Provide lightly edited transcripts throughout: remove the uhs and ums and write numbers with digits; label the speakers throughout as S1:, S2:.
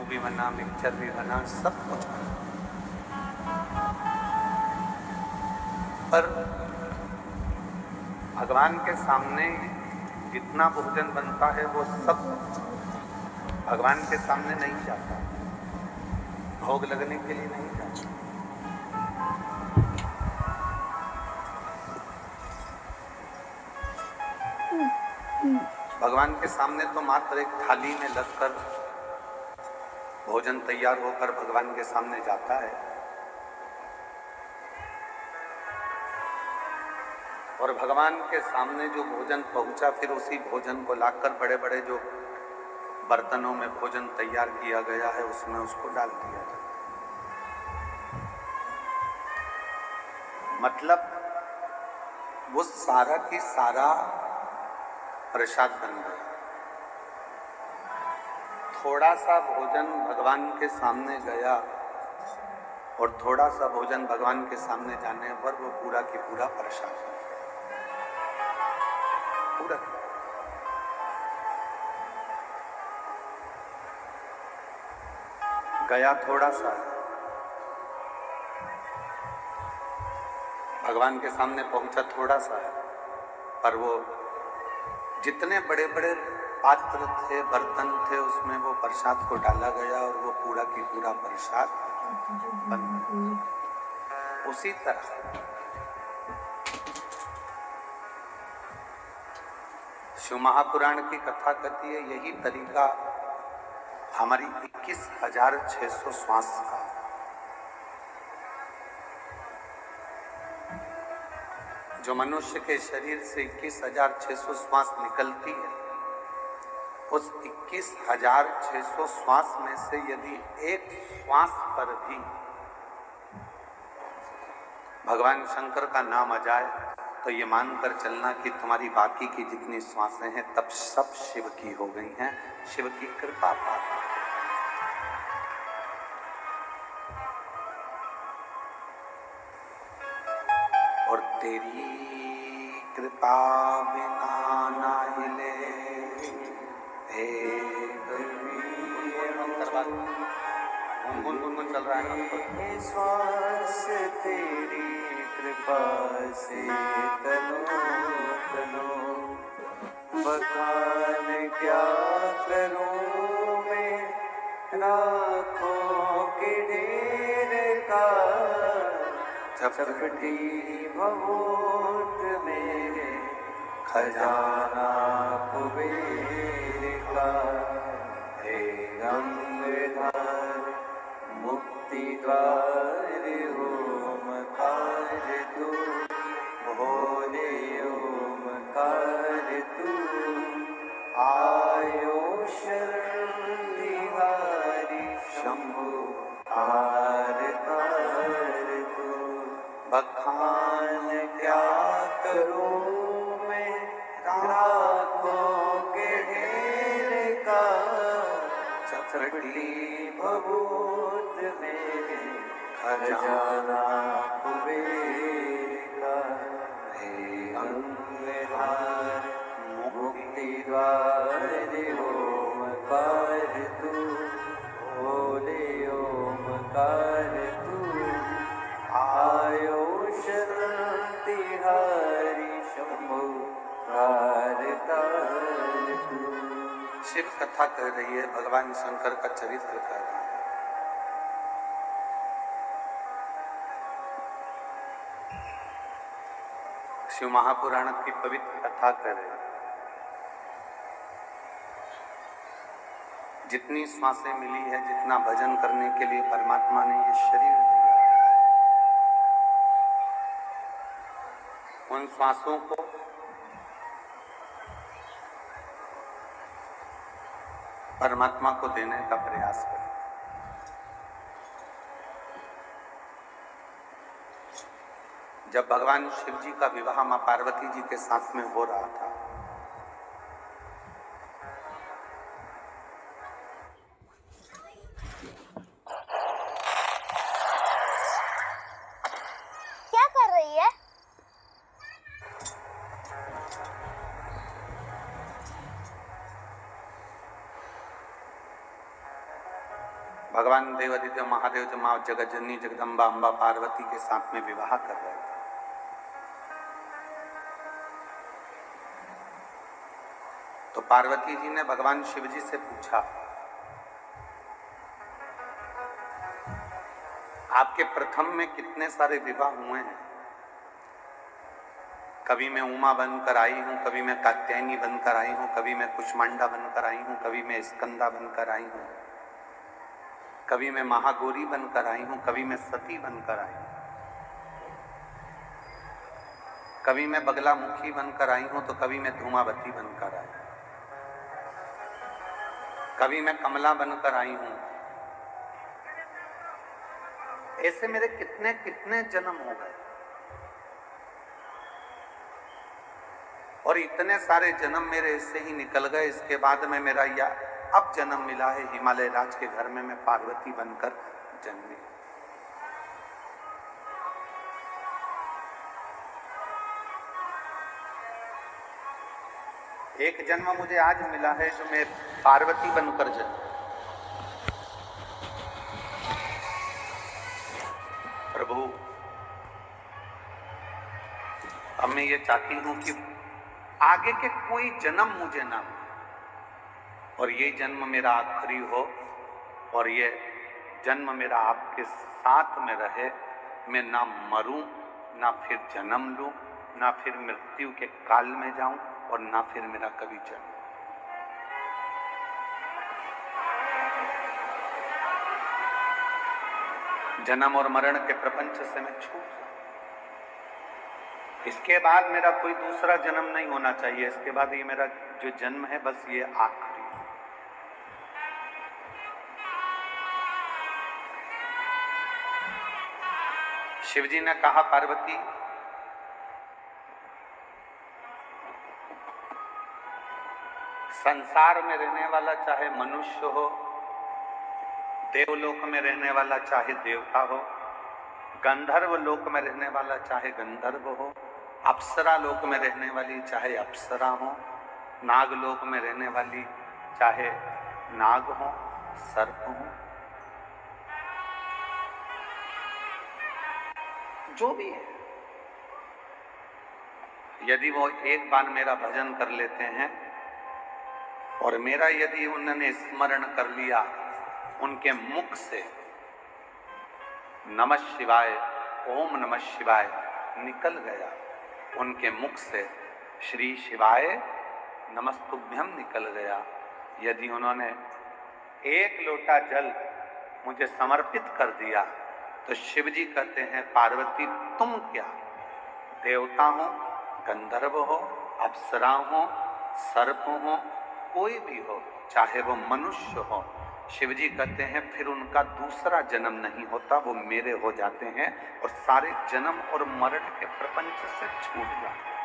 S1: भी बना, मिक्सचर भी बना, सब कुछ बना, पर भगवान के सामने जितना भोजन बनता है वो सब भगवान के सामने नहीं जाता, भोग लगने के लिए नहीं जाता। भगवान के सामने तो मात्र एक थाली में लगकर भोजन तैयार होकर भगवान के सामने जाता है, और भगवान के सामने जो भोजन पहुंचा फिर उसी भोजन को लाकर बड़े बड़े जो बर्तनों में भोजन तैयार किया गया है उसमें उसको डाल दिया जाता है। मतलब वो सारा की सारा प्रसाद बन गया। थोड़ा सा भोजन भगवान के सामने गया और थोड़ा सा भोजन भगवान के सामने जाने पर वो पूरा की पूरा प्रसाद बन गया, पूरा। गया थोड़ा सा, भगवान के सामने पहुंचा थोड़ा सा है, पर वो जितने बड़े बड़े पात्र थे, बर्तन थे, उसमें वो प्रसाद को डाला गया और वो पूरा की पूरा प्रसाद बन गया। उसी तरह शिव महापुराण की कथा कहती है यही तरीका हमारी 21,600 श्वास का, जो मनुष्य के शरीर से 21,600 श्वास निकलती है, उस 21,600 श्वास में से यदि एक श्वास पर भी भगवान शंकर का नाम आ जाए तो ये मानकर चलना कि तुम्हारी बाकी की जितनी श्वासें हैं तब सब शिव की हो गई हैं, शिव की कृपा पाकर। और तेरी कृपा बिना ना हिले गुनगुन चल रहा है ना,
S2: श्वास तेरी कृपा से तनो तनो, बखान क्या करूं मैं लाखों के ढेर का, चपटी भभूत में खजाना कुबेर का, हे गंगाधर मुक्ति द्वार ओमकार तू, भोले ओमकार तू, आयो शरण बिहारी शंभु हार तार तू, बखान क्या करूं मैं लाखों के ढेर का, चपटी भभूत में खजाना कुबेर का, हे गंगाधर मुक्ति द्वार ओमकार तू, भोले ओमकार तू, आयो शरण तिहारी शंभु हार तार तू।
S1: शिव कथा कह रही है, भगवान शंकर का चरित्र कह रहा है। शिव महापुराण की पवित्र कथा कह रहे हैं। जितनी श्वासें मिली है, जितना भजन करने के लिए परमात्मा ने ये शरीर दिया है, उन श्वासों को परमात्मा को देने का प्रयास करें। जब भगवान शिव जी का विवाह मां पार्वती जी के साथ में हो रहा था,
S3: क्या कर रही है?
S1: भगवान देवादित्य महादेव जो माँ जगत जननी जगदम्बा अम्बा पार्वती के साथ में विवाह कर रहे थे। तो पार्वती जी ने भगवान शिव जी से पूछा, आपके प्रथम में कितने सारे विवाह हुए हैं? कभी मैं उमा बनकर आई हूं, कभी मैं कात्यायनी बनकर आई हूं, कभी मैं कुष्मांडा बनकर आई हूं, कभी मैं स्कंदा बनकर आई हूं, कभी मैं महागौरी बनकर आई हूं, कभी मैं सती बनकर आई हूं, कभी मैं बगलामुखी बनकर आई हूं, तो कभी मैं धूमावती बनकर आई, कभी मैं कमला बनकर आई हूं। ऐसे मेरे कितने कितने जन्म हो गए, और इतने सारे जन्म मेरे इससे ही निकल गए। इसके बाद में मेरा यह अब जन्म मिला है हिमालय राज के घर में, मैं पार्वती बनकर जन्मी। एक जन्म मुझे आज मिला है जो मैं पार्वती बनकर जन्मी। प्रभु, अब मैं ये चाहती हूं कि आगे के कोई जन्म मुझे ना हो, और ये जन्म मेरा आखिरी हो, और ये जन्म मेरा आपके साथ में रहे। मैं ना मरूं, ना फिर जन्म लूं, ना फिर मृत्यु के काल में जाऊं, और ना फिर मेरा कभी जन्म। जन्म और मरण के प्रपंच से मैं छूट जाऊं। इसके बाद मेरा कोई दूसरा जन्म नहीं होना चाहिए। इसके बाद ये मेरा जो जन्म है बस ये आखिरी है। शिव जी ने कहा, पार्वती, संसार में रहने वाला चाहे मनुष्य हो, देवलोक में रहने वाला चाहे देवता हो, गंधर्व लोक में रहने वाला चाहे गंधर्व हो, अप्सरा लोक में रहने वाली चाहे अप्सरा हो, नाग लोक में रहने वाली चाहे नाग हो, सर्प हो, जो भी है, यदि वो एक बार मेरा भजन कर लेते हैं और मेरा यदि उन्होंने स्मरण कर लिया, उनके मुख से नमः शिवाय, ओम नमः शिवाय निकल गया, उनके मुख से श्री शिवाय नमस्तुभ्यम निकल गया, यदि उन्होंने एक लोटा जल मुझे समर्पित कर दिया, तो शिव जी कहते हैं, पार्वती तुम क्या, देवता हो, गंधर्व हो, अप्सरा हो, सर्प हो, कोई भी हो, चाहे वो मनुष्य हो, शिव जी कहते हैं फिर उनका दूसरा जन्म नहीं होता, वो मेरे हो जाते हैं और सारे जन्म और मरण के प्रपंच से छूट जाते हैं।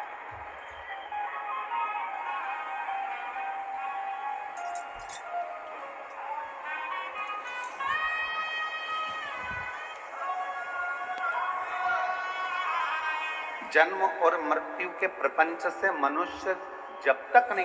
S1: जन्म और मृत्यु के प्रपंच से मनुष्य जब तक नहीं